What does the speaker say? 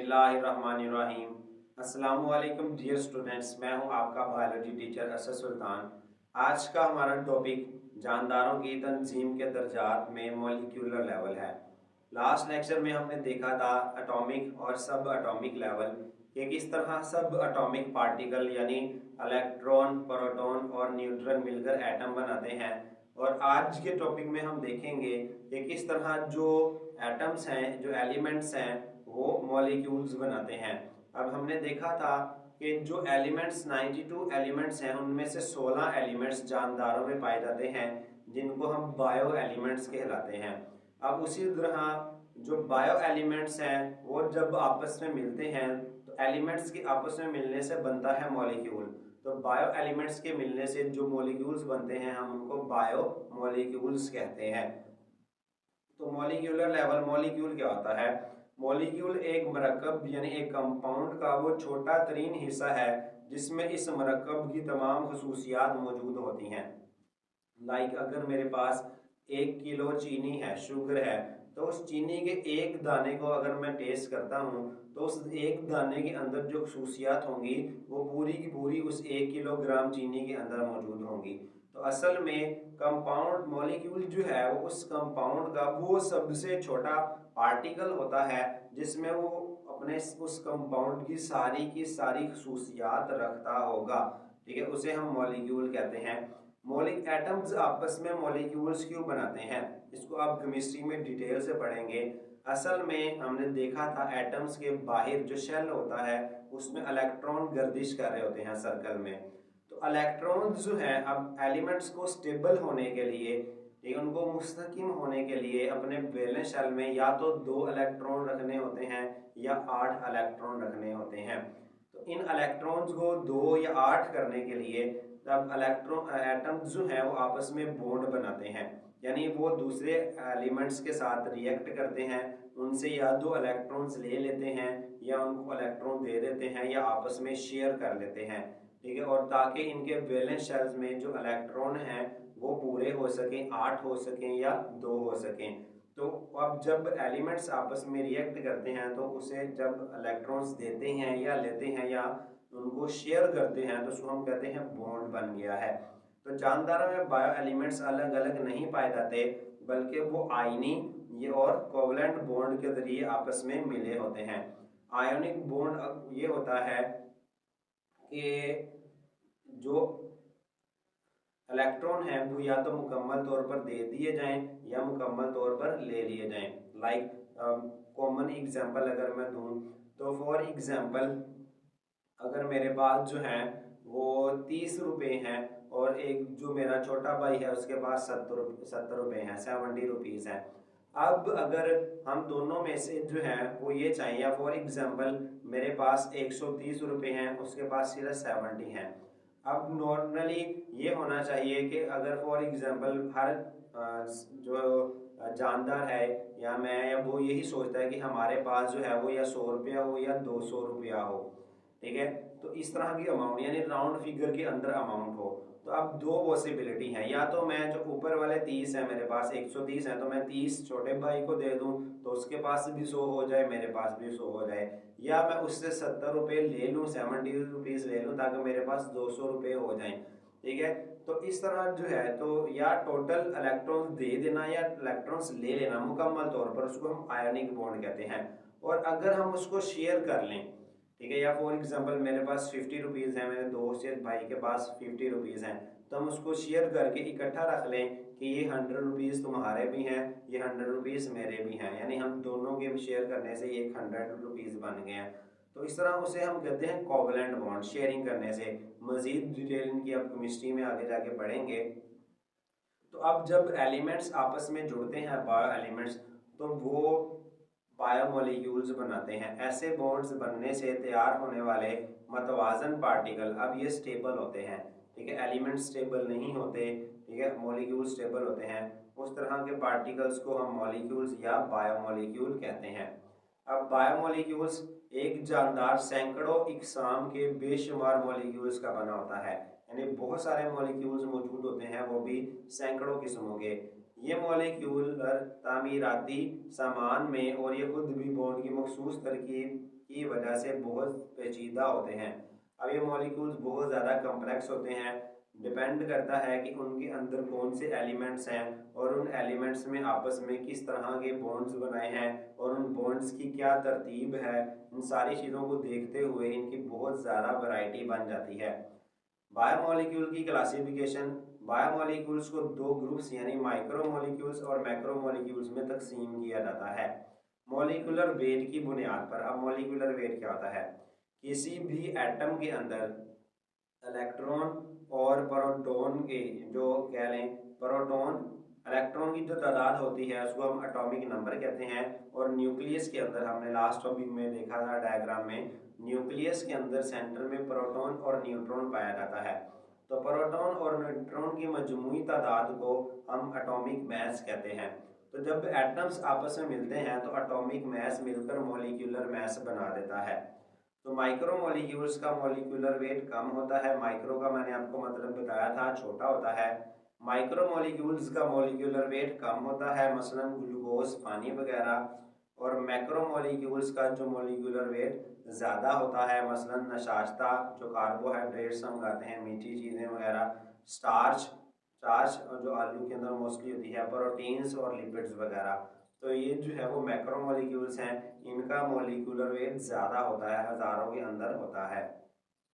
बिस्मिल्लाहिर्रहमानिर्रहीम। अस्सलामुअलैकुम dear students, मैं हूं आपका बायोलॉजी टीचर असद सुल्तान। आज का हमारा टॉपिक जानदारों की तंजीम के दर्जात में मॉलिक्यूलर लेवल है। लास्ट लेक्चर में हमने देखा था एटॉमिक और सब एटॉमिक लेवल कि किस तरह सब एटॉमिक पार्टिकल यानी इलेक्ट्रॉन, प्रोटॉन और न्यूट्रॉन मिलकर एटम बनाते हैं। और आज के टॉपिक में हम देखेंगे कि किस तरह जो एटम्स हैं, जो एलिमेंट्स हैं, वो मॉलिक्यूल्स बनाते हैं। अब हमने देखा था कि जो एलिमेंट्स 92 एलिमेंट्स हैं उनमें से 16 एलिमेंट्स जानदारों में पाए जाते हैं जिनको हम बायो एलिमेंट्स कहलाते हैं। अब उसी तरह जो बायो एलिमेंट्स हैं वो जब आपस में मिलते हैं तो एलिमेंट्स के आपस में मिलने से बनता है मॉलिक्यूल। तो बायो एलिमेंट्स के मिलने से जो मॉलिक्यूल्स बनते हैं हम उनको बायो मॉलिक्यूल्स कहते हैं। तो मॉलिक्यूलर लेवल, मॉलिक्यूल क्या होता है? मॉलिक्यूल एक मरकब यानी एक कंपाउंड का वो छोटा तरीन हिस्सा है जिसमें इस मरकब की तमाम खसूसियात मौजूद होती हैं। लाइक अगर मेरे पास 1 किलो चीनी है, शुगर है, तो उस चीनी के एक दाने को अगर मैं टेस्ट करता हूँ तो उस एक दाने के अंदर जो खसूसियात होंगी वो पूरी की पूरी उस 1 किलोग्राम चीनी के अंदर मौजूद होंगी। तो असल में कंपाउंड मॉलिक्यूल जो है वो उस कंपाउंड का वो सबसे छोटा पार्टिकल होता है जिसमें वो अपने उस कंपाउंड की सारी खसूसियात रखता होगा। ठीक है, उसे हम मॉलिक्यूल कहते हैं। मॉलिक एटम्स आपस में मॉलिक्यूल्स क्यों बनाते हैं, इसको आप केमिस्ट्री में डिटेल से पढ़ेंगे। असल में हमने देखा था एटम्स के बाहर जो शेल होता है उसमें इलेक्ट्रॉन गर्दिश कर रहे होते हैं सर्कल में। तो इलेक्ट्रॉन्स जो हैं अब एलिमेंट्स को स्टेबल होने के लिए, ठीक है, उनको मुस्तकिम होने के लिए अपने वैलेंस शेल में या तो 2 इलेक्ट्रॉन रखने होते हैं या 8 इलेक्ट्रॉन रखने होते हैं। तो इन इलेक्ट्रॉन्स को 2 या 8 करने के लिए तब इलेक्ट्रॉन एटम्स जो हैं वो आपस में बॉन्ड बनाते हैं, यानी वो दूसरे एलिमेंट्स के साथ रिएक्ट करते हैं, उनसे या 2 इलेक्ट्रॉन्स ले लेते हैं या उनको इलेक्ट्रॉन दे देते हैं या आपस में शेयर कर लेते हैं। ठीक है, और ताकि इनके वैलेंस शेल्स में जो इलेक्ट्रॉन हैं वो पूरे हो सकें, 8 हो सकें या 2 हो सकें। तो अब जब एलिमेंट्स आपस में रिएक्ट करते हैं तो उसे जब इलेक्ट्रॉन्स देते हैं या लेते हैं या उनको शेयर करते हैं तो उसको हम कहते हैं बॉन्ड बन गया है। तो जानदारों में बायो एलिमेंट्स अलग अलग नहीं पाए जाते बल्कि वो आयनी ये और कोवलेंट बॉन्ड के जरिए आपस में मिले होते हैं। आयोनिक बॉन्ड ये होता है कि जो इलेक्ट्रॉन है वो या तो मुकम्मल तौर पर दे दिए जाएं या मुकम्मल तौर पर ले लिए जाएं। लाइक कॉमन एग्जांपल अगर मैं दूं तो फॉर एग्जांपल अगर मेरे पास जो है वो 30 रुपये हैं और एक जो मेरा छोटा भाई है उसके पास 70 रुपये हैं, 70 रुपीज़ हैं। अब अगर हम दोनों में से जो है वो ये चाहिए, या फॉर एग्जांपल मेरे पास 130 रुपये हैं, उसके पास सिर्फ 70 हैं। अब नॉर्मली ये होना चाहिए कि अगर फॉर एग्जांपल हर जो जानदार है या मैं या वो यही सोचता है कि हमारे पास जो है वो या 100 रुपया हो या 200 रुपया हो। ठीक है, तो इस तरह की अमाउंट यानी राउंड फिगर के अंदर अमाउंट हो। तो अब 2 पॉसिबिलिटी हैं, या तो मैं जो ऊपर वाले 30 है मेरे पास 130 है तो मैं 30 छोटे भाई को दे दूं तो उसके पास भी 100 हो जाए, मेरे पास भी 100 हो जाए, या मैं उससे 70 रुपये ले लूँ, 70 रुपीज़ ले लूँ ताकि मेरे पास 200 रुपये हो जाएं। ठीक है, तो इस तरह जो है तो या टोटल इलेक्ट्रॉन्स दे देना या इलेक्ट्रॉन्स ले लेना मुकम्मल तौर पर, उसको हम आयनिक बॉन्ड कहते हैं। और अगर हम उसको शेयर कर लें, ठीक है, या फॉर एग्जांपल मेरे पास 50 रुपीज़ हैं, मेरे दोस्त या भाई के पास 50 रुपीज़ हैं, तो हम उसको शेयर करके इकट्ठा रख लें कि ये 100 रुपीज़ तुम्हारे भी हैं, ये 100 रुपीज़ मेरे भी हैं, यानी हम दोनों के शेयर करने से ये 100 रुपीज़ बन गए हैं। तो इस तरह उसे हम कहते हैं कोवलेंट बॉन्ड, शेयरिंग करने से। मजीद डिटेल इनकी आप केमिस्ट्री में आगे जाके पढ़ेंगे। तो अब जब एलिमेंट्स आपस में जुड़ते हैं बायो एलिमेंट्स तो वो बायोमोलिक्यूल्स बनाते हैं। ऐसे बॉन्ड्स बनने से तैयार होने वाले मतवाजन पार्टिकल अब ये स्टेबल होते हैं। ठीक है, एलिमेंट्स स्टेबल नहीं होते, ठीक है, मॉलिक्यूल्स स्टेबल होते हैं। उस तरह के पार्टिकल्स को हम मॉलिक्यूल्स या बायोमोलिक्यूल कहते हैं। अब बायोमोलिक्यूल्स एक जानदार सैकड़ों इकसाम के बेशुमार मॉलिक्यूल्स का बना होता है, यानी बहुत सारे मॉलिक्यूल्स मौजूद होते हैं, वो भी सैकड़ों किस्मों के। ये मॉलिक्यूलर तामीराती सामान में और ये खुद भी बॉन्ड की मखसूस तरकीब की वजह से बहुत पेचीदा होते हैं। अब ये मॉलिक्यूल्स बहुत ज़्यादा कम्प्लेक्स होते हैं, डिपेंड करता है कि उनके अंदर कौन से एलिमेंट्स हैं और उन एलिमेंट्स में आपस में किस तरह के बॉन्ड्स बनाए हैं और उन बॉन्ड्स की क्या तरतीब है। इन सारी चीज़ों को देखते हुए इनकी बहुत ज़्यादा वैरायटी बन जाती है। बायोमोलिक्यूल की क्लासिफिकेशन, बायोमोलिक्यूल्स को दो ग्रुप्स यानी माइक्रोमोलिक्यूल्स और मैक्रोमोलिक्यूल्स में तकसीम किया जाता है मॉलिक्यूलर वेट की बुनियाद पर। अब मॉलिक्यूलर वेट क्या होता है? किसी भी एटम के अंदर इलेक्ट्रॉन और प्रोटॉन के जो कह लें प्रोटॉन इलेक्ट्रॉन की जो तादाद होती है उसको हम एटॉमिक नंबर कहते हैं। और न्यूक्लियस के अंदर हमने लास्ट टॉपिक में देखा था डायग्राम में, न्यूक्लियस के अंदर सेंटर में प्रोटॉन और न्यूट्रॉन पाया जाता है। तो प्रोटॉन और न्यूट्रॉन की मजमूई तादाद को हम एटॉमिक मास कहते हैं। तो जब एटम्स आपस में मिलते हैं तो एटॉमिक मास मिलकर मॉलिक्यूलर मास बना देता है। तो माइक्रो मॉलिक्यूल्स का मॉलिक्यूलर वेट कम होता है। माइक्रो का मैंने आपको मतलब बताया था छोटा होता है। माइक्रो मॉलिक्यूल्स का मॉलिक्यूलर वेट कम होता है, मसलन ग्लूकोज, पानी वगैरह। और मैक्रो मॉलिक्यूल्स का जो मॉलिक्यूलर वेट ज़्यादा होता है, मसलन नशास्ता जो कार्बोहाइड्रेट्स हम खाते हैं, मीठी चीज़ें वगैरह, स्टार्च, स्टार्च जो आलू के अंदर मोस्टली होती है, प्रोटीन्स और लिपिड्स वगैरह। तो ये जो है वो मैक्रो मॉलिक्यूल्स हैं, इनका मॉलिक्यूलर वेट ज़्यादा होता है, हज़ारों के अंदर होता है।